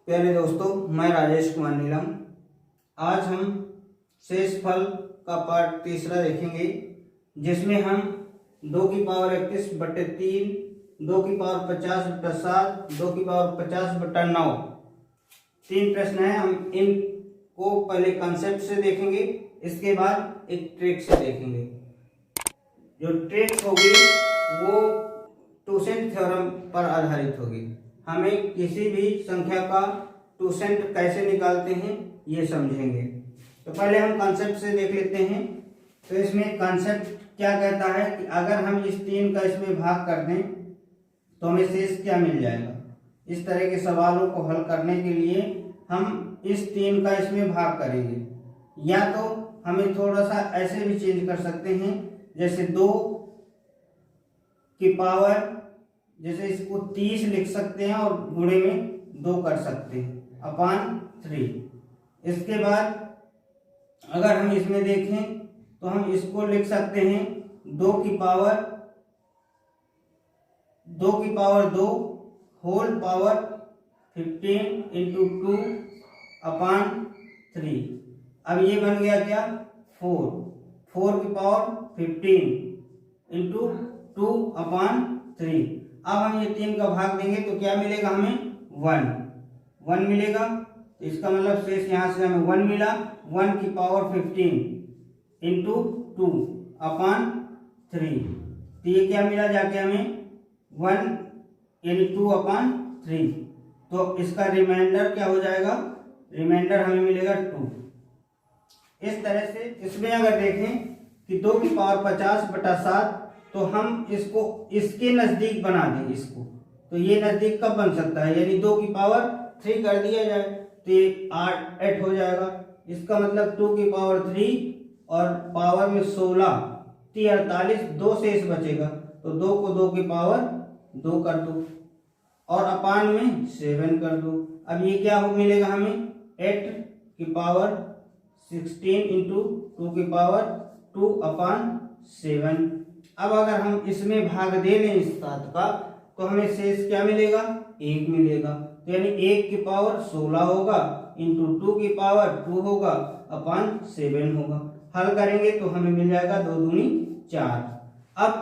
प्यारे दोस्तों, मैं राजेश कुमार नीलम। आज हम शेषफल का पार्ट तीसरा देखेंगे, जिसमें हम 2 की पावर 31/3, 2 की पावर 50/7, 2 की पावर 50/9 तीन प्रश्न हैं। हम इनको पहले कॉन्सेप्ट से देखेंगे, इसके बाद एक ट्रिक से देखेंगे। जो ट्रिक होगी वो टूसेंट थ्योरम पर आधारित होगी। हमें किसी भी संख्या का टूसेंट कैसे निकालते हैं ये समझेंगे। तो पहले हम कॉन्सेप्ट से देख लेते हैं। तो इसमें कॉन्सेप्ट क्या कहता है कि अगर हम इस 3 का इसमें भाग कर दें तो हमें शेष क्या मिल जाएगा। इस तरह के सवालों को हल करने के लिए हम इस 3 का इसमें भाग करेंगे, या तो हमें थोड़ा सा ऐसे भी चेंज कर सकते हैं, जैसे 2 की पावर, जैसे इसको 30 लिख सकते हैं और गुणे में 2 कर सकते हैं अपॉन 3। इसके बाद अगर हम इसमें देखें तो हम इसको लिख सकते हैं 2 की power 2 whole power 15 into 2 upon 3। अब ये बन गया क्या, 4 की पावर 15 इंटू 2 अपॉन 3। अब हम ये 3 का भाग देंगे तो क्या मिलेगा, हमें 1 मिलेगा। तो इसका मतलब शेष यहाँ से हमें 1 मिला। 1 की पावर 15 इंटू 2 अपॉन 3। तो ये क्या मिला जाके हमें 1 यानी 2 अपॉन 3। तो इसका रिमाइंडर क्या हो जाएगा, रिमाइंडर हमें मिलेगा 2। इस तरह से इसमें अगर देखें कि 2 की पावर 50/7, तो हम इसको इसके नजदीक बना दें इसको, तो ये नजदीक कब बन सकता है, यानी 2 की पावर 3 कर दिया जाए तो ये 8 हो जाएगा। इसका मतलब 2 की पावर 3 और पावर में 16, 48, 2 शेष बचेगा। तो 2 को 2 की पावर 2 कर दो और अपान में 7 कर दो। अब ये क्या हो मिलेगा हमें, 8 की पावर 16 इंटू 2 की पावर 2 अपॉन 7। अब अगर हम इसमें भाग दे लें इस 7 का, तो हमें शेष क्या मिलेगा, 1 मिलेगा। तो यानी 1 की पावर 16 होगा इंटू 2 की पावर 2 होगा अपॉन 7 होगा। हल करेंगे तो हमें मिल जाएगा 2 दूनी 4। अब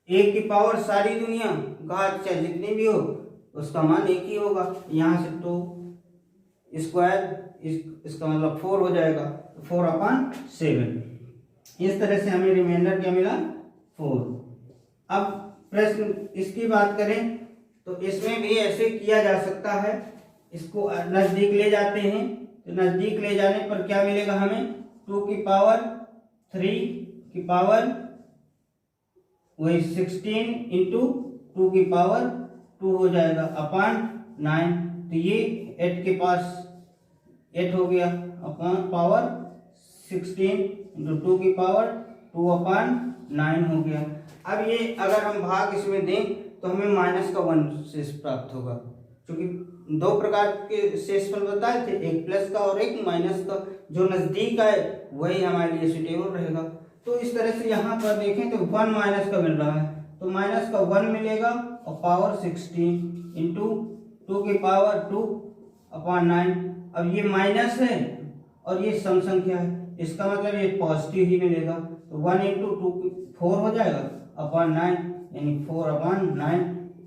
1 की पावर सारी दुनिया घात चाहे जितनी भी हो उसका मान 1 ही होगा। यहाँ से 2 स्क्वायर इसका मतलब 4 हो जाएगा, 4 अपॉन 7। इस तरह से हमें रिमाइंडर क्या मिला, 4। अब प्रश्न इसकी बात करें तो इसमें भी ऐसे किया जा सकता है। इसको नजदीक ले जाते हैं, तो नजदीक ले जाने पर क्या मिलेगा हमें, 2 की पावर 3 की पावर वही 16 इंटू 2 की पावर 2 हो जाएगा अपॉन 9। तो ये 8 के पास 8 हो गया अपॉन पावर 16 इंटू 2 की पावर 2 अपॉन 9 हो गया। अब ये अगर हम भाग इसमें दें तो हमें माइनस का 1 शेष प्राप्त होगा, क्योंकि 2 प्रकार के शेषफल बताए थे, एक प्लस का और एक माइनस का। जो नजदीक आए वही हमारे लिए सुटेबल रहेगा। तो इस तरह से यहाँ पर देखें तो 1 माइनस का मिल रहा है, तो माइनस का 1 मिलेगा और पावर 16 इंटू 2 की पावर 2 अपॉन 9। अब ये माइनस है और ये सम संख्या है, इसका मतलब ये पॉजिटिव ही मिलेगा। तो 1 इंटू 2 4 हो जाएगा अपॉन 9, यानी 4 अपॉन 9,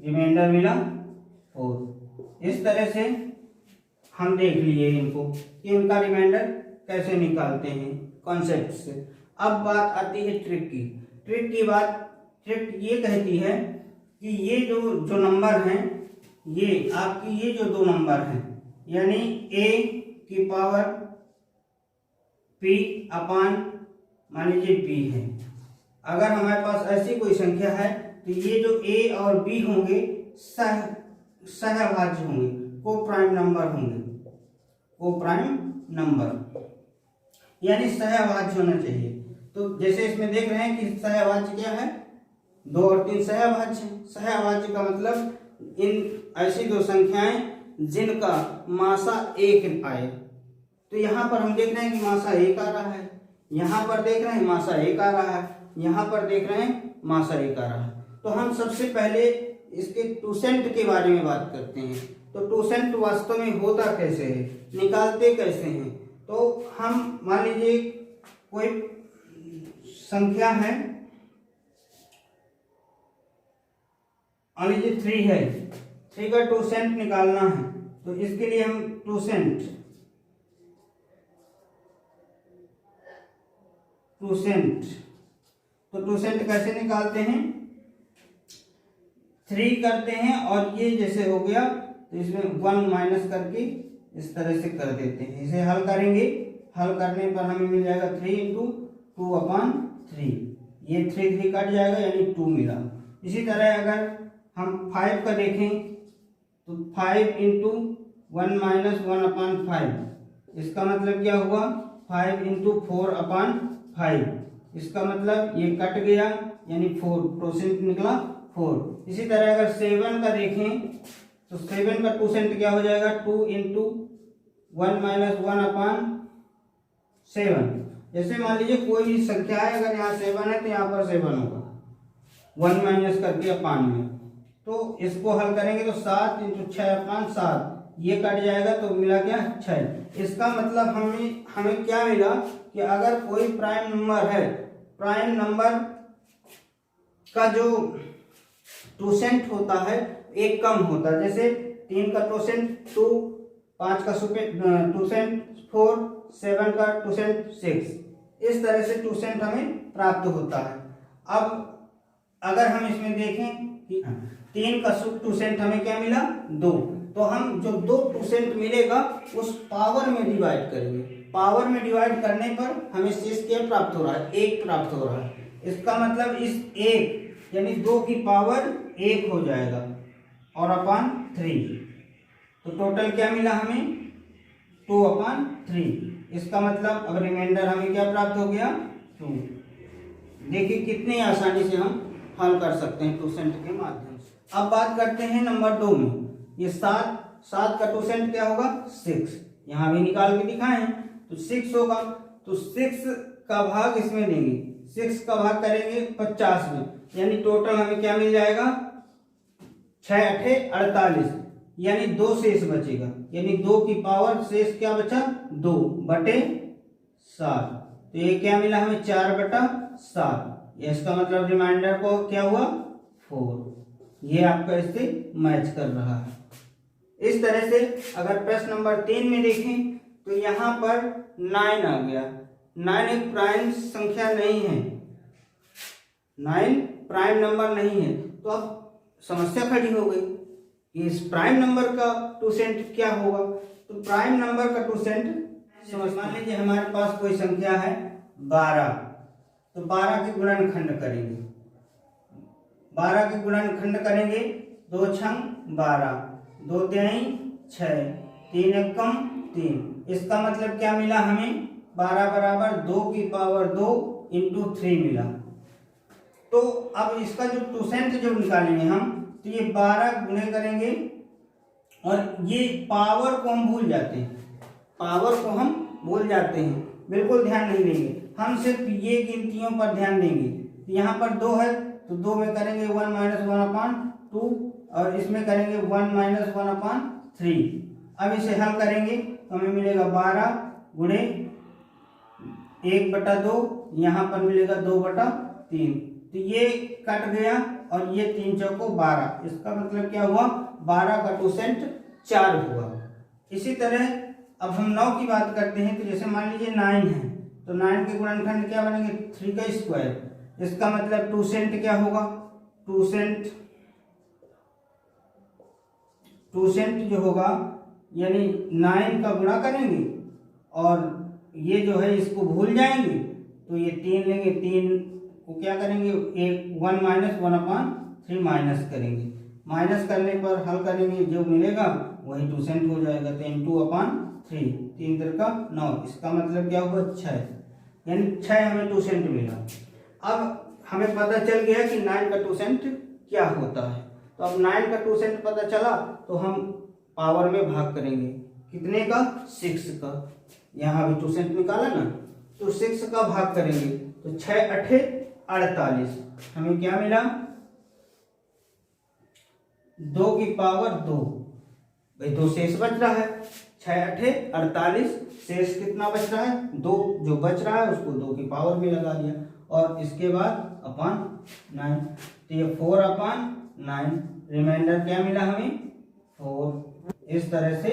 रिमाइंडर मिला 4। इस तरह से हम देख लिए इनको कि इनका रिमाइंडर कैसे निकालते हैं कॉन्सेप्ट से। अब बात आती है ट्रिक की। ट्रिक ये कहती है कि ये जो नंबर हैं, ये आपकी ये जो 2 नंबर हैं, यानी a की पावर p अपान मान लीजिए b है। अगर हमारे पास ऐसी कोई संख्या है तो ये जो a और b होंगे सहभाज्य होंगे, को प्राइम नंबर होंगे, को प्राइम नंबर यानी सहभाज्य होना चाहिए। तो जैसे इसमें देख रहे हैं कि सहभाज्य क्या है, 2 और 3 सहभाज्य है। सहभाज्य का मतलब इन ऐसी 2 संख्याएं जिनका मासा 1 आए। तो यहाँ पर हम देख रहे हैं कि मासा 1 आ रहा है, यहाँ पर देख रहे हैं मासा 1 आ रहा है, यहाँ पर देख रहे हैं मासा 1 आ रहा है। तो हम सबसे पहले इसके टूसेंट के बारे में बात करते हैं। तो टूसेंट वास्तव में होता कैसे है, निकालते कैसे हैं। तो हम मान लीजिए कोई संख्या है, मान लीजिए 3 है, 3 का टूसेंट निकालना है। तो इसके लिए हम टूसेंट तो टूसेंट कैसे निकालते हैं, 3 करते हैं और ये जैसे हो गया तो इसमें 1 माइनस करके इस तरह से कर देते हैं। इसे हल करेंगे, हल करने पर हमें मिल जाएगा 3 इंटू 2/3। ये 3 कट जाएगा यानी 2 मिला। इसी तरह अगर हम 5 का देखें तो 5 इंटू 1 माइनस 1/5, इसका मतलब क्या हुआ 5 इंटू 4/5। इसका मतलब ये कट गया यानी 4% निकला 4। इसी तरह अगर 7 का देखें तो 7 का टूसेंट क्या हो जाएगा 2 इंटू 1 माइनस 1/7। जैसे मान लीजिए कोई भी संख्या है, अगर यहाँ 7 है तो यहाँ पर 7 होगा, 1 माइनस करके अपान में। तो इसको हल करेंगे तो 7 इंटू 6/7, ये कट जाएगा तो मिला क्या 6। इसका मतलब हमें क्या मिला कि अगर कोई प्राइम नंबर है, प्राइम नंबर का जो टूसेंट होता है एक कम होता है। जैसे 3 का टूसेंट 2, 5 का टूसेंट 4, 7 का टूसेंट 6, इस तरह से टूसेंट हमें प्राप्त होता है। अब अगर हम इसमें देखें कि 3 का टूसेंट हमें क्या मिला 2, तो हम जो 2 टूसेंट मिलेगा उस पावर में डिवाइड करेंगे। पावर में डिवाइड करने पर हमें शेष क्या प्राप्त हो रहा है, 1 प्राप्त हो रहा है। इसका मतलब इस 1 यानी 2 की पावर 1 हो जाएगा और अपान 3। तो टोटल क्या मिला हमें 2/3। इसका मतलब अब रिमाइंडर हमें क्या प्राप्त हो गया 2। देखिए कितनी आसानी से हम हल कर सकते हैं टूसेंट के माध्यम से। अब बात करते हैं नंबर 2 में। ये 7 का टूसेंट क्या होगा 6, यहाँ भी निकाल के दिखाएं तो 6 होगा। तो 6 का भाग इसमें देंगे, 6 का भाग करेंगे 50 में, यानी टोटल हमें क्या मिल जाएगा 6 8 48, यानी 2 शेष बचेगा। यानी 2 की पावर शेष क्या बचा 2/7। तो ये क्या मिला हमें 4/7। इसका मतलब रिमाइंडर को क्या हुआ 4। ये आपका इससे मैच कर रहा है। इस तरह से अगर प्रश्न नंबर 3 में देखें तो यहाँ पर 9 आ गया। 9 एक प्राइम संख्या नहीं है, 9 प्राइम नंबर नहीं है। तो अब समस्या खड़ी हो गई कि इस प्राइम नंबर का टूसेंट क्या होगा। तो प्राइम नंबर का टूसेंट मान लीजिए हमारे पास कोई संख्या है 12, तो 12 के गुणनखंड करेंगे, 12 के गुणनखंड करेंगे, 2 छंग 12, 2 तिहाई 6, 3 एकम 3। इसका मतलब क्या मिला हमें 12 बराबर 2 की पावर 2 इंटू 3 मिला। तो अब इसका जो टूसेंट जो निकालेंगे हम, तो ये 12 गुणे करेंगे और ये पावर को हम भूल जाते हैं, पावर को हम भूल जाते हैं, बिल्कुल ध्यान नहीं देंगे। हम सिर्फ ये गिनतियों पर ध्यान देंगे। यहाँ पर 2 है तो 2 में करेंगे 1 माइनस 1/2 और इसमें करेंगे 1 माइनस 1/3। अब इसे हल करेंगे तो हमें मिलेगा 12 गुणे 1/2, यहाँ पर मिलेगा 2/3। तो ये कट गया और ये 3 चौको 12। इसका मतलब क्या हुआ 12 का टूसेंट 4 हुआ। इसी तरह अब हम 9 की बात करते हैं। तो जैसे मान लीजिए 9 है तो 9 के गुणनखंड क्या बनेंगे 3 का स्क्वायर। इसका मतलब टूसेंट क्या होगा, टूसेंट जो होगा यानी 9 का गुणा करेंगे और ये जो है इसको भूल जाएंगे तो ये 3 लेंगे, 3 को क्या करेंगे 1 माइनस 1/3 माइनस करेंगे। माइनस करने पर हल करेंगे जो मिलेगा वही टूसेंट हो जाएगा। तो 2/3, 3 3 का 9। इसका मतलब क्या होगा 6, यानी 6 हमें टूसेंट मिला। अब हमें पता चल गया कि 9 का टूसेंट क्या होता है। तो अब 9 का टूसेंट पता चला तो हम पावर में भाग करेंगे, कितने का 6 का। यहाँ भी टूसेंट निकाला ना, तो 6 का भाग करेंगे तो 6 8 48, हमें क्या मिला 2 की पावर 2, भाई 2 शेष बच रहा है, 6 8 48, शेष कितना बच रहा है 2, जो बच रहा है उसको 2 की पावर में लगा दिया, और इसके बाद अपान 9, तो ये 4 अपान 9, रिमाइंडर क्या मिला हमें 4। इस तरह से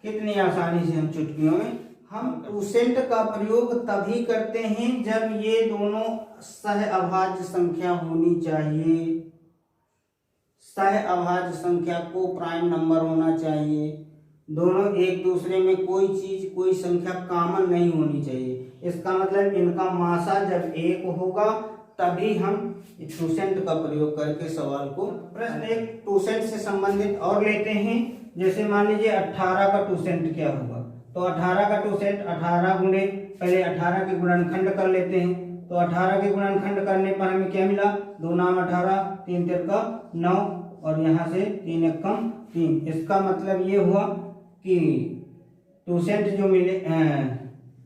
कितनी आसानी से हम चुटकियों में हम टूसेंट का प्रयोग तभी करते हैं जब ये दोनों सह अभाज्य संख्या होनी चाहिए, सह अभाज्य संख्या को प्राइम नंबर होना चाहिए, दोनों एक दूसरे में कोई चीज कोई संख्या कॉमन नहीं होनी चाहिए। इसका मतलब इनका मासा जब एक होगा तभी हम टूसेंट का प्रयोग करके सवाल को प्रश्न एक टूसेंट से संबंधित और लेते हैं। जैसे मान लीजिए 18 का टूसेंट क्या होगा, तो 18 का टूसेंट 18 गुणे, पहले 18 के गुणनखंड कर लेते हैं, तो 18 के गुणनखंड करने पर हमें क्या मिला, 2 नाम 18, 3 3 का 9, और यहाँ से 3 1 कम 3। इसका मतलब ये हुआ कि टूसेंट जो मिले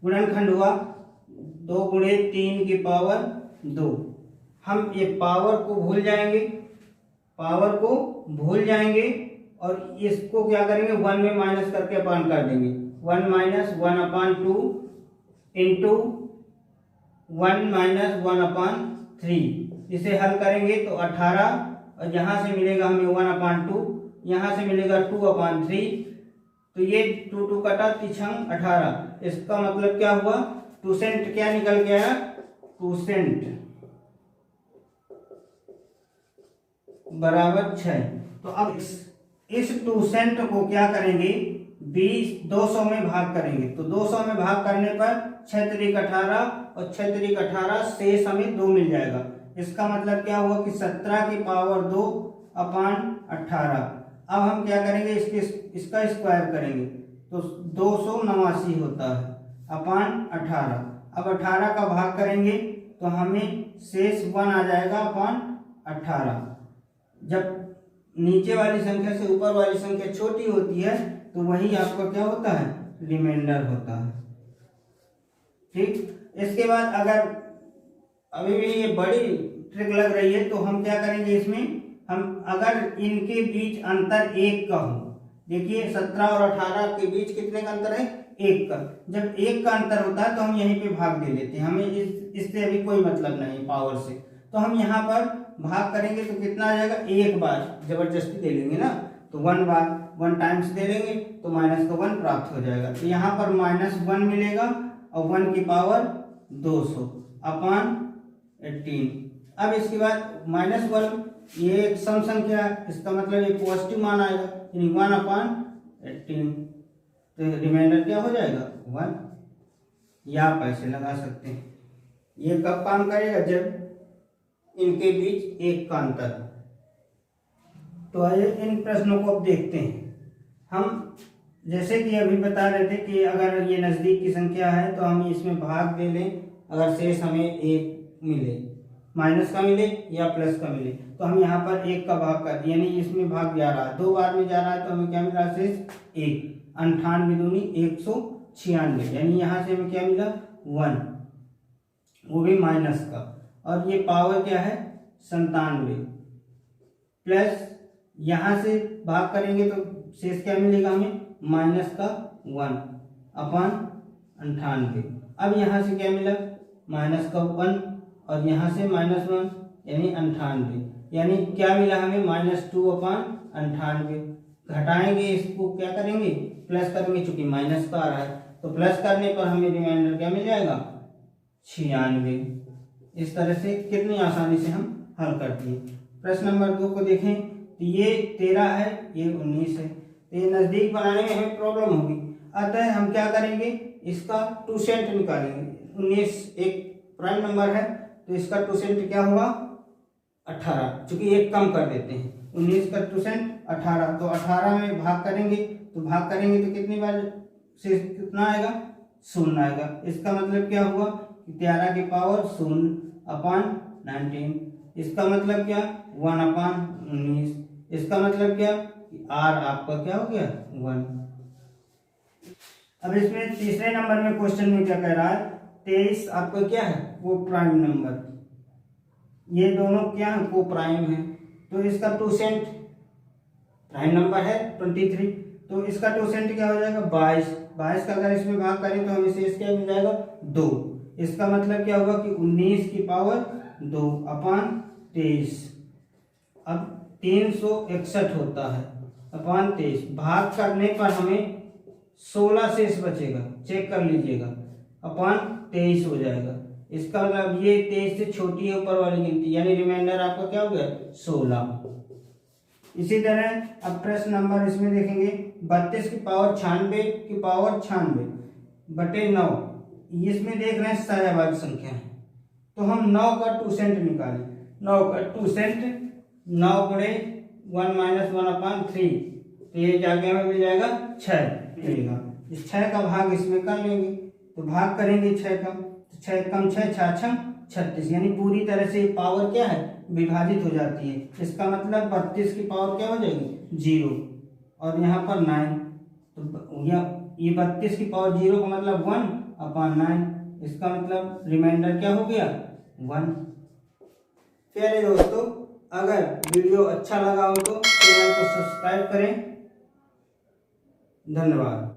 गुणनखंड हुआ 2 गुणे 3 की पावर 2। हम ये पावर को भूल जाएंगे, पावर को भूल जाएंगे और इसको क्या करेंगे 1 में माइनस करके अपान कर देंगे, 1 माइनस 1 अपान 2 इंटू 1 माइनस 1 अपान 3। इसे हल करेंगे तो 18, और यहाँ से मिलेगा हमें 1 अपान 2, यहाँ से मिलेगा 2 अपान 3, तो ये 2 2 कटा 3 18। इसका मतलब क्या हुआ, टूसेंट क्या निकल गया, टूसेंट बराबर 6। तो अब इस टूसेंट को क्या करेंगे 200 में भाग करेंगे, तो 200 में भाग करने पर 6 3 18 और 6 3 18 शेष हमें 2 मिल जाएगा। इसका मतलब क्या हुआ कि 17 की पावर 2 अपान 18। अब हम क्या करेंगे इसका स्क्वायर करेंगे तो 289 होता है अपान 18। अब 18 का भाग करेंगे तो हमें शेष 1 आ जाएगा अपान 18। जब नीचे वाली संख्या से ऊपर वाली संख्या छोटी होती है तो वही आपका क्या होता है, रिमाइंडर होता है। ठीक, इसके बाद अगर अभी भी ये बड़ी ट्रिक लग रही है तो हम क्या करेंगे इसमें, हम अगर इनके बीच अंतर 1 का हो, देखिए 17 और 18 के बीच कितने का अंतर है, 1 का। जब 1 का अंतर होता है तो हम यहीं पे भाग दे देते हैं, हमें इससे अभी कोई मतलब नहीं पावर से, तो हम यहाँ पर भाग करेंगे तो कितना आ जाएगा, एक बार जबरदस्ती दे लेंगे ना, तो 1 बार 1 टाइम्स दे लेंगे तो माइनस का 1 प्राप्त हो जाएगा। तो यहाँ पर -1 मिलेगा और 1 की पावर 200 अपान 18। अब इसके बाद -1 ये एक सम संख्या है, इसका मतलब ये पॉजिटिव मान आएगा, यानी 1 अपान 18, तो रिमाइंडर क्या हो जाएगा 1। या आप ऐसे लगा सकते हैं, ये कब काम करेगा, जब इनके बीच 1 का अंतर। तो आइए इन प्रश्नों को अब देखते हैं। हम जैसे कि अभी बता रहे थे कि अगर ये नज़दीक की संख्या है तो हम इसमें भाग दे लें, अगर शेष हमें 1 मिले, माइनस का मिले या प्लस का मिले, तो हम यहाँ पर 1 का भाग कर दिए, यानी इसमें भाग जा रहा है, 2 बार में जा रहा है तो हमें क्या मिल रहा है, शेष 1। 98 दूनी 196, यानी यहाँ से हमें क्या मिला 1, वो भी माइनस का, और ये पावर क्या है 97, प्लस यहाँ से भाग करेंगे तो शेष क्या मिलेगा हमें, माइनस का 1 अपान 98। अब यहाँ से क्या मिला, माइनस का 1 और यहाँ से -1 यानी 98, यानी क्या मिला हमें, -2 अपान 98। घटाएंगे इसको क्या करेंगे, प्लस करेंगे, चूंकि माइनस का आ रहा है तो प्लस करने पर हमें रिमाइंडर क्या मिल जाएगा 96। इस तरह से कितनी आसानी से हम हल कर दिए। प्रश्न नंबर 2 को देखें, तो ये 13 है, ये 19 है, तो ये नज़दीक बनाने में हमें प्रॉब्लम होगी, अतः हम क्या करेंगे, इसका टूसेंट निकालेंगे। 19 एक प्राइम नंबर है तो इसका टूसेंट क्या होगा 18, चूंकि 1 कम कर देते हैं, 19 का टूसेंट 18, तो 18 में भाग करेंगे तो कितनी बार से कितना आएगा, 0 आएगा। इसका मतलब क्या हुआ कि 13 की पावर 0 अपान 19। इसका मतलब क्या 1 अपान 19। इसका मतलब क्या कि r आपका क्या हो गया 1। अब इसमें तीसरे नंबर में क्वेश्चन में क्या कह रहा है, 23 आपका क्या है, वो प्राइम नंबर, ये दोनों क्या को प्राइम है, तो इसका टूसेंट प्राइम नंबर है 23, तो इसका टोसेंट क्या हो जाएगा 22। 22 का अगर इसमें भाग करें तो हमें शेष क्या मिल जाएगा 2। इसका मतलब क्या होगा कि 19 की पावर 2 अपान 23। अब 361 होता है अपान 23, भाग करने पर हमें 16 शेष बचेगा, चेक कर लीजिएगा, अपान 23 हो जाएगा। इसका मतलब ये 23 से छोटी है ऊपर वाली गिनती, यानी रिमाइंडर आपका क्या हो गया 16। इसी तरह अब प्रश्न नंबर इसमें देखेंगे 32 की पावर 96 की पावर 96 बटे 9। इसमें देख रहे हैं सायाबाग संख्या है, तो हम 9 का टूसेंट निकालें। 9 का टूसेंट 9 गुणे 1 माइनस 1 अपान 3, तो ये जाके हमें मिल जाएगा 6 मिलेगा। इस 6 का भाग इसमें कर लेंगे, तो भाग करेंगे 6 का, तो 6 कम 6 6 36, यानी पूरी तरह से पावर क्या है विभाजित हो जाती है। इसका मतलब 32 की पावर क्या हो जाएगी 0 और यहाँ पर 9, तो ये 32 की पावर 0 का मतलब 1 अपान 9, इसका मतलब रिमाइंडर क्या हो गया 1। प्यारे दोस्तों, अगर वीडियो अच्छा लगा हो तो चैनल को सब्सक्राइब करें। धन्यवाद।